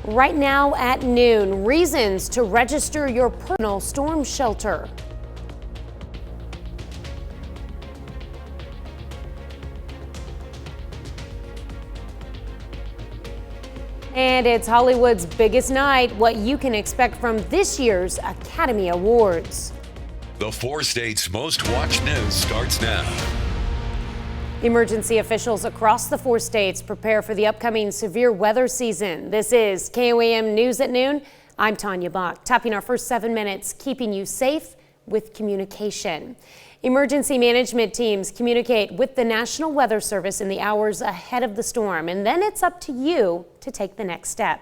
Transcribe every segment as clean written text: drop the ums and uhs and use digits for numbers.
Right now at noon, reasons to register your personal storm shelter. And it's Hollywood's biggest night, what you can expect from this year's Academy Awards. The 4 states' most watched news starts now. Emergency officials across the 4 states prepare for the upcoming severe weather season. This is KOAM News at Noon. I'm Tanya Bach, topping our first 7 minutes, keeping you safe with communication. Emergency management teams communicate with the National Weather Service in the hours ahead of the storm, and then it's up to you to take the next step.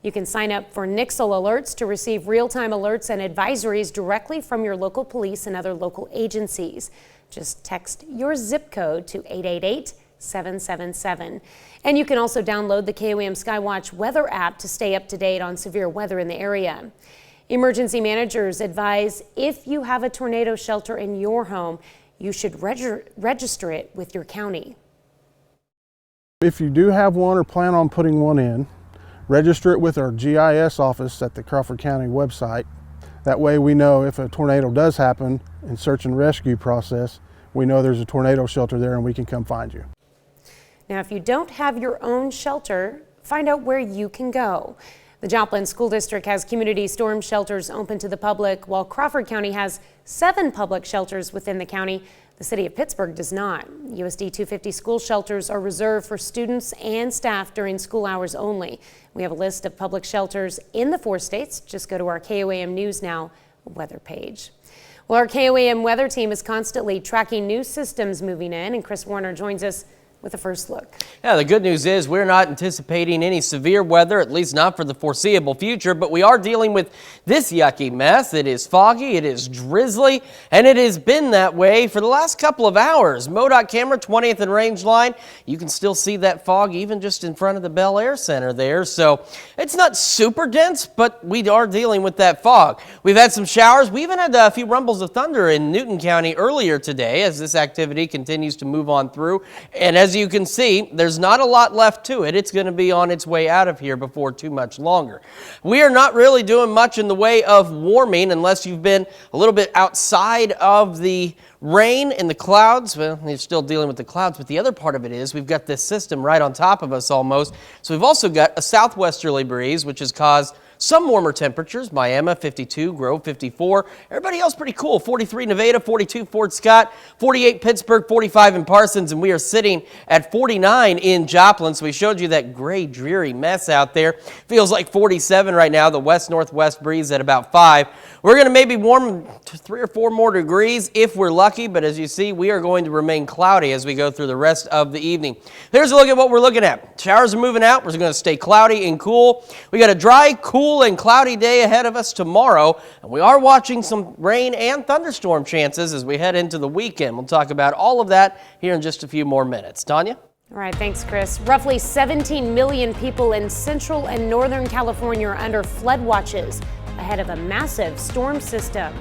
You can sign up for Nixle alerts to receive real-time alerts and advisories directly from your local police and other local agencies. Just text your zip code to 888-777. And you can also download the KOAM Skywatch weather app to stay up to date on severe weather in the area. Emergency managers advise if you have a tornado shelter in your home, you should register it with your county. If you do have one or plan on putting one in, register it with our GIS office at the Crawford County website. That way we know if a tornado does happen in search and rescue process, we know there's a tornado shelter there and we can come find you. Now, if you don't have your own shelter, find out where you can go. The Joplin School District has community storm shelters open to the public, while Crawford County has 7 public shelters within the county. The city of Pittsburgh does not. USD 250 school shelters are reserved for students and staff during school hours only. We have a list of public shelters in the 4 states. Just go to our KOAM News Now weather page. Well, our KOAM weather team is constantly tracking new systems moving in, and Chris Warner joins us with a first look. Yeah, the good news is we're not anticipating any severe weather, at least not for the foreseeable future, but we are dealing with this yucky mess. It is foggy, it is drizzly, and it has been that way for the last couple of hours. MoDOT camera 20th and Range Line, you can still see that fog even just in front of the Bel Air Center there. So it's not super dense, but we are dealing with that fog. We've had some showers. We even had a few rumbles of thunder in Newton County earlier today as this activity continues to move on through. And as you can see, there's not a lot left to it. It's going to be on its way out of here before too much longer. We are not really doing much in the way of warming unless you've been a little bit outside of the rain and the clouds. Well, you're still dealing with the clouds, but the other part of it is we've got this system right on top of us almost. So we've also got a southwesterly breeze, which has caused some warmer temperatures. Miami 52, Grove 54. Everybody else pretty cool. 43 Nevada, 42 Fort Scott, 48 Pittsburgh, 45 in Parsons, and we are sitting at 49 in Joplin. So we showed you that gray, dreary mess out there. Feels like 47 right now. The west-northwest breeze at about 5. We're going to maybe warm to 3 or 4 more degrees if we're lucky, but as you see, we are going to remain cloudy as we go through the rest of the evening. Here's a look at what we're looking at. Showers are moving out. We're going to stay cloudy and cool. We got a dry, cool, and cloudy day ahead of us tomorrow, and we are watching some rain and thunderstorm chances as we head into the weekend. We'll talk about all of that here in just a few more minutes. Tanya? All right, thanks, Chris. Roughly 17 million people in Central and Northern California are under flood watches ahead of a massive storm system.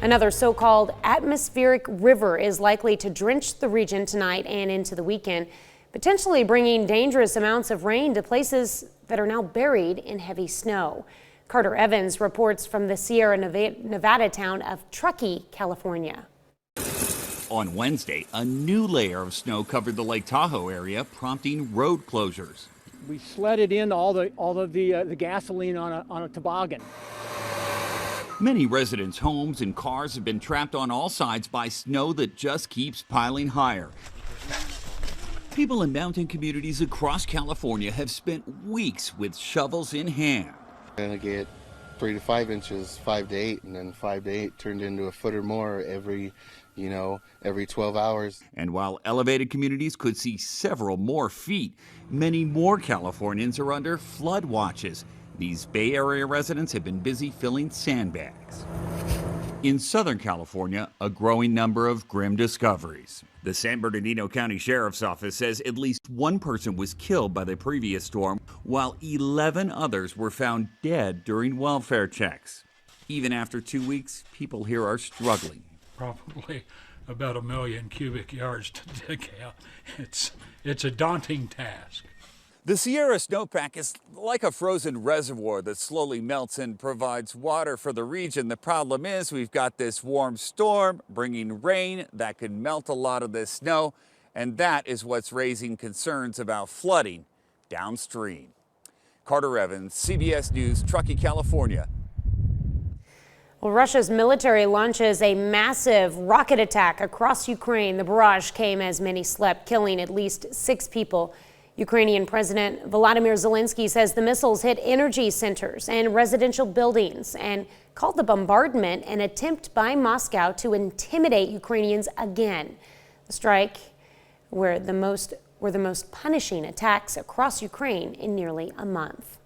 Another so-called atmospheric river is likely to drench the region tonight and into the weekend, potentially bringing dangerous amounts of rain to places that are now buried in heavy snow. Carter Evans reports from the Sierra Nevada town of Truckee, California. On Wednesday, a new layer of snow covered the Lake Tahoe area, prompting road closures. We sledded in all of the gasoline on a toboggan. Many residents' homes and cars have been trapped on all sides by snow that just keeps piling higher. People in mountain communities across California have spent weeks with shovels in hand. Gonna get 3 to 5 inches, 5 to 8, and then 5 to 8 turned into a foot or more every 12 hours. And while elevated communities could see several more feet, many more Californians are under flood watches. These Bay Area residents have been busy filling sandbags. In Southern California, a growing number of grim discoveries. The San Bernardino County Sheriff's Office says at least 1 person was killed by the previous storm, while 11 others were found dead during welfare checks. Even after 2 weeks, people here are struggling. Probably about 1 million cubic yards to dig out. It's a daunting task. The Sierra snowpack is like a frozen reservoir that slowly melts and provides water for the region. The problem is we've got this warm storm bringing rain that could melt a lot of this snow, and that is what's raising concerns about flooding downstream. Carter Evans, CBS News, Truckee, California. Well, Russia's military launches a massive rocket attack across Ukraine. The barrage came as many slept, killing at least 6 people. Ukrainian President Volodymyr Zelensky says the missiles hit energy centers and residential buildings and called the bombardment an attempt by Moscow to intimidate Ukrainians again. The strike were the most punishing attacks across Ukraine in nearly a month.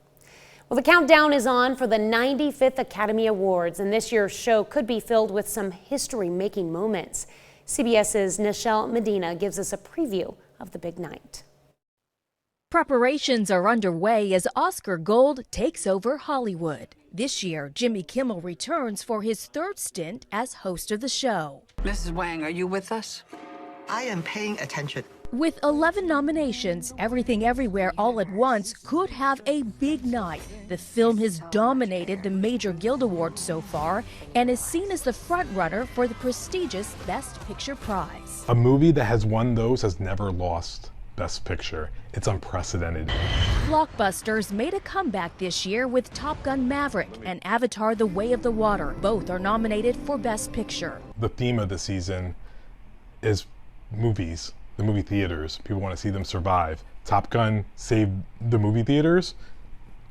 Well, the countdown is on for the 95th Academy Awards, and this year's show could be filled with some history-making moments. CBS's Nichelle Medina gives us a preview of the big night. Preparations are underway as Oscar Gold takes over Hollywood. This year, Jimmy Kimmel returns for his 3rd stint as host of the show. Mrs. Wang, are you with us? I am paying attention. With 11 nominations, Everything Everywhere All at Once could have a big night. The film has dominated the major Guild Awards so far and is seen as the frontrunner for the prestigious Best Picture prize. A movie that has won those has never lost Best Picture. It's unprecedented. Blockbusters made a comeback this year with Top Gun Maverick and Avatar: The Way of the Water. Both are nominated for Best Picture. The theme of the season is movies, the movie theaters. People want to see them survive. Top Gun saved the movie theaters,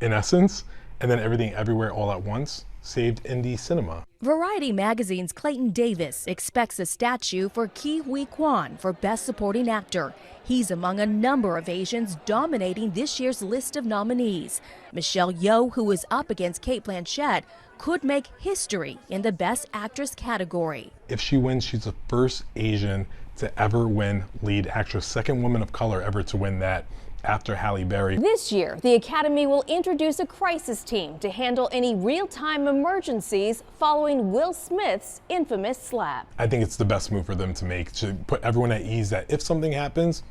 in essence, and then Everything Everywhere All at Once saved indie cinema. Variety magazine's Clayton Davis expects a statue for Ke Huy Quan for Best Supporting Actor. He's among a number of Asians dominating this year's list of nominees. Michelle Yeoh, who is up against Cate Blanchett, could make history in the Best Actress category. If she wins, she's the first Asian to ever win lead actress, second woman of color ever to win that after Halle Berry. This year, the Academy will introduce a crisis team to handle any real-time emergencies following Will Smith's infamous slap. I think it's the best move for them to make, to put everyone at ease that if something happens,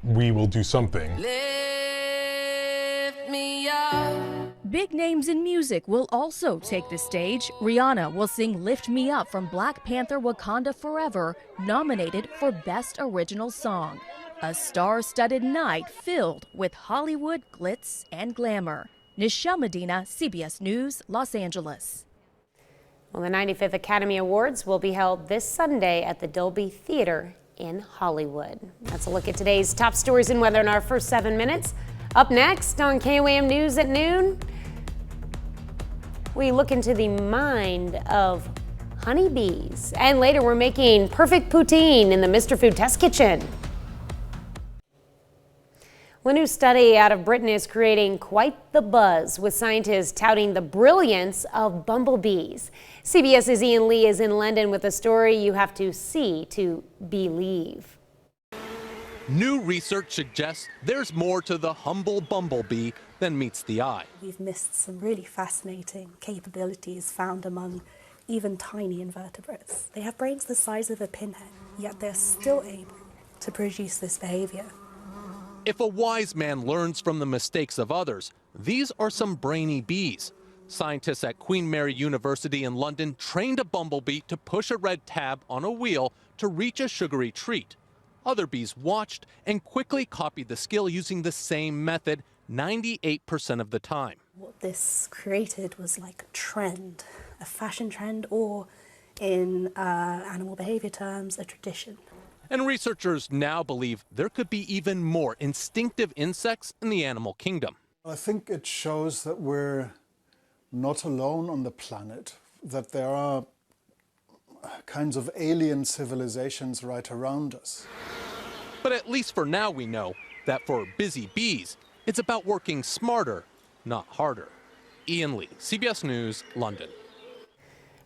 we will do something. Lift me up. Big names in music will also take the stage. Rihanna will sing Lift Me Up from Black Panther Wakanda Forever, nominated for Best Original Song. A star-studded night filled with Hollywood glitz and glamour. Nichelle Medina, CBS News, Los Angeles. Well, the 95th Academy Awards will be held this Sunday at the Dolby Theater in Hollywood. That's a look at today's top stories and weather in our first 7 minutes. Up next on KOAM News at noon, we look into the mind of honeybees. And later, we're making perfect poutine in the Mr. Food Test Kitchen. A new study out of Britain is creating quite the buzz, with scientists touting the brilliance of bumblebees. CBS's Ian Lee is in London with a story you have to see to believe. New research suggests there's more to the humble bumblebee than meets the eye. We've missed some really fascinating capabilities found among even tiny invertebrates. They have brains the size of a pinhead, yet they're still able to produce this behavior. If a wise man learns from the mistakes of others, these are some brainy bees. Scientists at Queen Mary University in London trained a bumblebee to push a red tab on a wheel to reach a sugary treat. Other bees watched and quickly copied the skill using the same method 98% of the time. What this created was like a trend, a fashion trend, or in animal behavior terms, a tradition. And researchers now believe there could be even more instinctive insects in the animal kingdom. I think it shows that we're not alone on the planet, that there are kinds of alien civilizations right around us. But at least for now we know that for busy bees, it's about working smarter, not harder. Ian Lee, CBS News, London.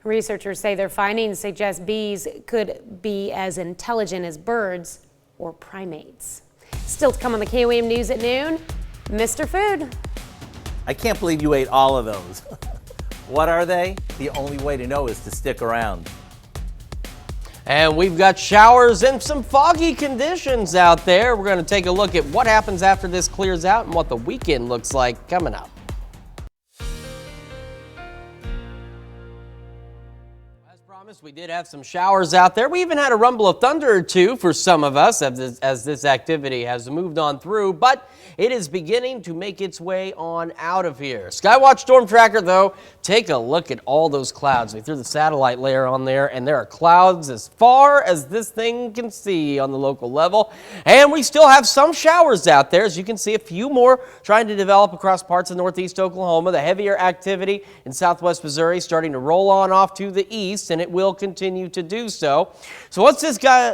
Researchers say their findings suggest bees could be as intelligent as birds or primates. Still to come on the KOAM News at noon, Mr. Food. I can't believe you ate all of those. What are they? The only way to know is to stick around. And we've got showers and some foggy conditions out there. We're going to take a look at what happens after this clears out and what the weekend looks like coming up. As promised, we did have some showers out there. We even had a rumble of thunder or two for some of us as this activity has moved on through, but it is beginning to make its way on out of here. Skywatch Storm Tracker, though, take a look at all those clouds. We threw the satellite layer on there, and there are clouds as far as this thing can see on the local level. And we still have some showers out there. As you can see, a few more trying to develop across parts of northeast Oklahoma. The heavier activity in southwest Missouri starting to roll on off to the east, and it will continue to do so. So once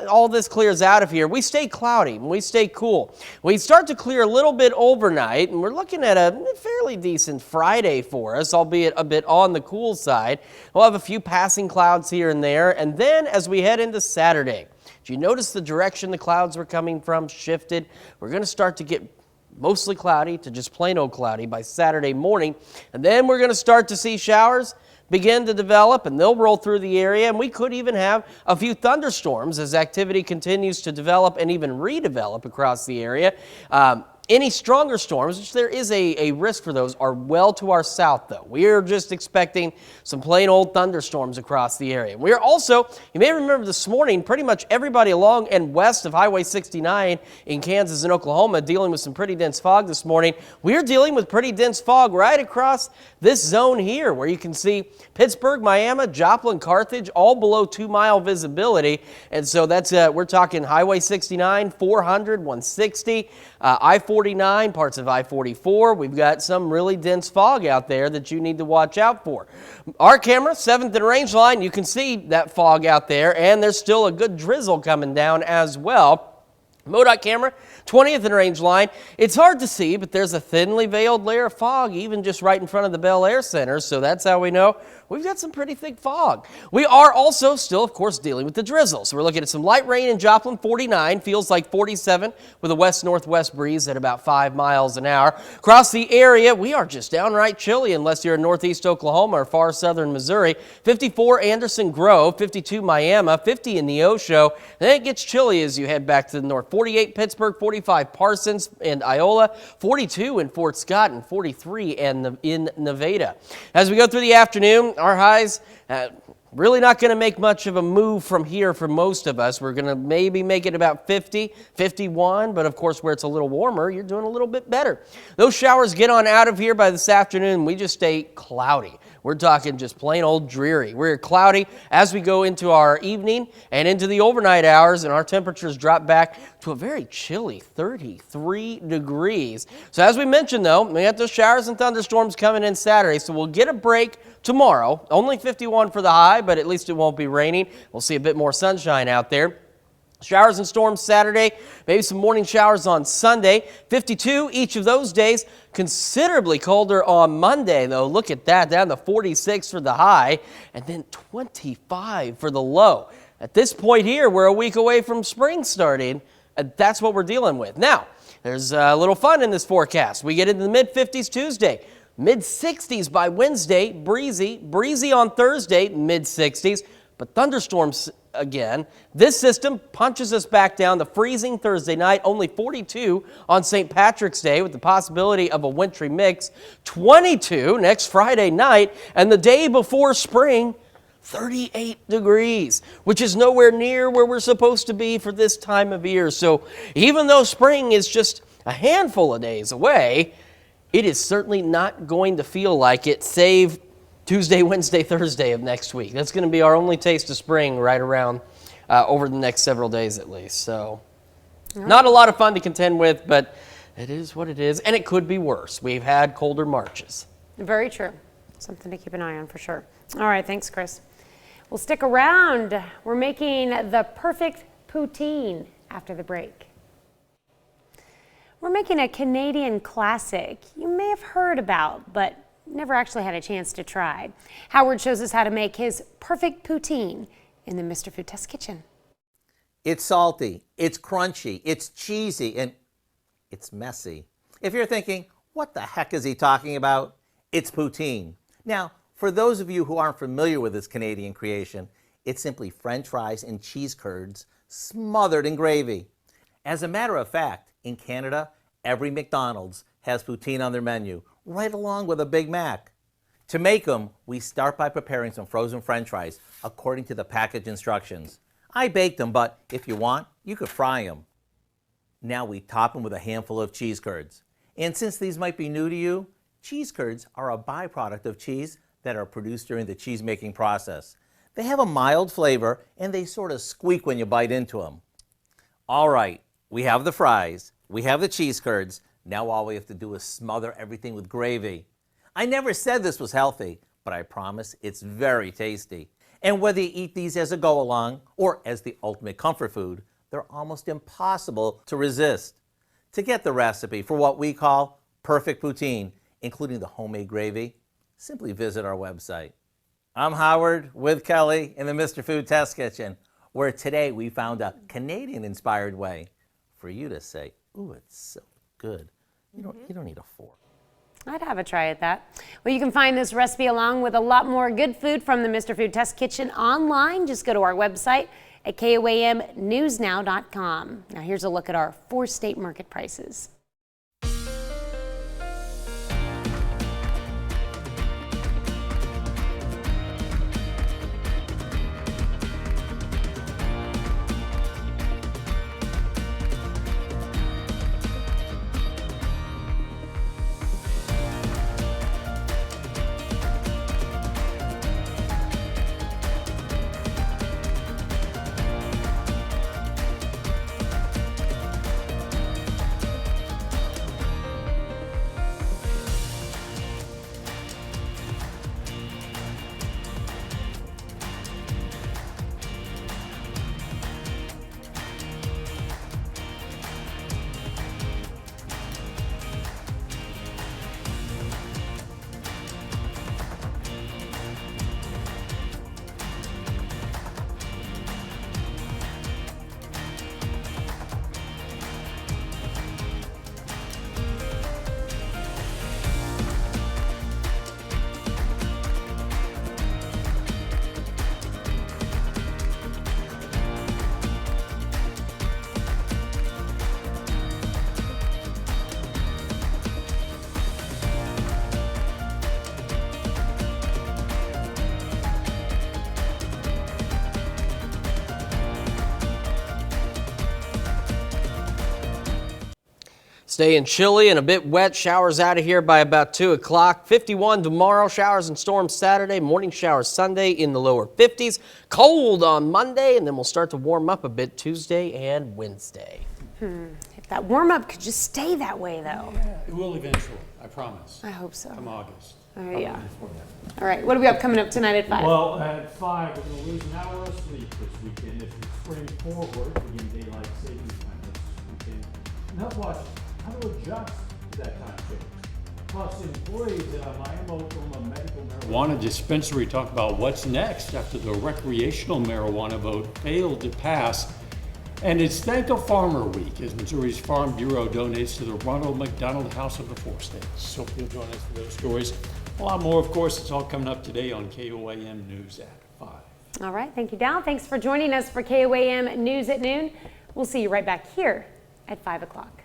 all this clears out of here, we stay cloudy and we stay cool. We start to clear a little bit overnight, and we're looking at a fairly decent Friday for us, albeit a bit on the cool side. We'll have a few passing clouds here and there, and then as we head into Saturday, do you notice the direction the clouds were coming from shifted? We're going to start to get mostly cloudy to just plain old cloudy by Saturday morning, and then we're going to start to see showers begin to develop, and they'll roll through the area, and we could even have a few thunderstorms as activity continues to develop and even redevelop across the area. Any stronger storms, which there is a risk for those, are well to our south, though. We're just expecting some plain old thunderstorms across the area. We're also, you may remember this morning, pretty much everybody along and west of Highway 69 in Kansas and Oklahoma dealing with some pretty dense fog this morning. We're dealing with pretty dense fog right across this zone here, where you can see Pittsburgh, Miami, Joplin, Carthage, all below 2-mile visibility. And so that's, we're talking Highway 69, 400, 160, I-49, parts of I-44. We've got some really dense fog out there that you need to watch out for. Our camera, 7th and range line, you can see that fog out there, and there's still a good drizzle coming down as well. MoDOT camera, 20th and range line. It's hard to see, but there's a thinly veiled layer of fog even just right in front of the Bel Air Center, so that's how we know we've got some pretty thick fog. We are also still, of course, dealing with the drizzle. So we're looking at some light rain in Joplin, 49, feels like 47 with a west-northwest breeze at about 5 miles an hour. Across the area, we are just downright chilly unless you're in northeast Oklahoma or far southern Missouri. 54 Anderson Grove, 52 Miami, 50 in Neosho. Then it gets chilly as you head back to the north. 48 Pittsburgh, 45 Parsons and Iola, 42 in Fort Scott, and 43 in Nevada. As we go through the afternoon, our highs really not going to make much of a move from here for most of us. We're going to maybe make it about 50, 51, but of course where it's a little warmer, you're doing a little bit better. Those showers get on out of here by this afternoon. We just stay cloudy. We're talking just plain old dreary. We're cloudy as we go into our evening and into the overnight hours, and our temperatures drop back to a very chilly 33 degrees. So as we mentioned, though, we got those showers and thunderstorms coming in Saturday, so we'll get a break tomorrow. Only 51 for the high, but at least it won't be raining. We'll see a bit more sunshine out there. Showers and storms Saturday, maybe some morning showers on Sunday. 52 each of those days. Considerably colder on Monday, though. Look at that, down to 46 for the high, and then 25 for the low. At this point here, we're a week away from spring starting, and that's what we're dealing with. Now, there's a little fun in this forecast. We get into the mid-50s Tuesday, mid-60s by Wednesday, breezy on Thursday, mid-60s, but thunderstorms again. This system punches us back down to freezing Thursday night, only 42 on St. Patrick's Day with the possibility of a wintry mix, 22 next Friday night, and the day before spring, 38 degrees, which is nowhere near where we're supposed to be for this time of year. So even though spring is just a handful of days away, it is certainly not going to feel like it, save Tuesday, Wednesday, Thursday of next week. That's going to be our only taste of spring right around over the next several days at least. So not a lot of fun to contend with, but it is what it is, and it could be worse. We've had colder Marches. Very true. Something to keep an eye on for sure. All right, thanks, Chris. Well, stick around. We're making the perfect poutine after the break. We're making a Canadian classic you may have heard about, but never actually had a chance to try. Howard shows us how to make his perfect poutine in the Mr. Food Test kitchen. It's salty, it's crunchy, it's cheesy, and it's messy. If you're thinking, what the heck is he talking about? It's poutine. Now, for those of you who aren't familiar with this Canadian creation, It's simply French fries and cheese curds smothered in gravy. As a matter of fact, in Canada, every McDonald's has poutine on their menu, right along with a Big Mac. To make them, we start by preparing some frozen French fries according to the package instructions. I baked them, but if you want, you could fry them. Now we top them with a handful of cheese curds. And since these might be new to you, cheese curds are a byproduct of cheese that are produced during the cheese making process. They have a mild flavor and they sort of squeak when you bite into them. All right, we have the fries, we have the cheese curds. Now all we have to do is smother everything with gravy. I never said this was healthy, but I promise it's very tasty. And whether you eat these as a go-along or as the ultimate comfort food, they're almost impossible to resist. To get the recipe for what we call perfect poutine, including the homemade gravy, simply visit our website. I'm Howard with Kelly in the Mr. Food Test Kitchen, where today we found a Canadian-inspired way for you to say, ooh, it's so good. You don't need a fork. I'd have a try at that. Well, you can find this recipe along with a lot more good food from the Mr. Food Test Kitchen online. Just go to our website at KOAMnewsnow.com. Now here's a look at our 4-state market prices. Staying chilly and a bit wet. Showers out of here by about 2 o'clock. 51 tomorrow. Showers and storms Saturday. Morning showers Sunday in the lower 50s. Cold on Monday, and then we'll start to warm up a bit Tuesday and Wednesday. If that warm-up could just stay that way, though. Yeah, it will eventually, I promise. I hope so. Come August. Yeah. All right, what do we have coming up tonight at 5? Well, at 5, we're going to lose an hour of sleep this weekend. If you spring forward, begin daylight savings time this weekend. And help watch how to adjust to that time change. Plus, employees at a Miami, Oklahoma medical marijuana dispensary talk about what's next after the recreational marijuana vote failed to pass. And it's Thank a Farmer Week as Missouri's Farm Bureau donates to the Ronald McDonald House of the 4 States. Hope you'll join us for those stories. A lot more, of course. It's all coming up today on KOAM News at 5. All right, thank you, Dal. Thanks for joining us for KOAM News at Noon. We'll see you right back here at 5 o'clock.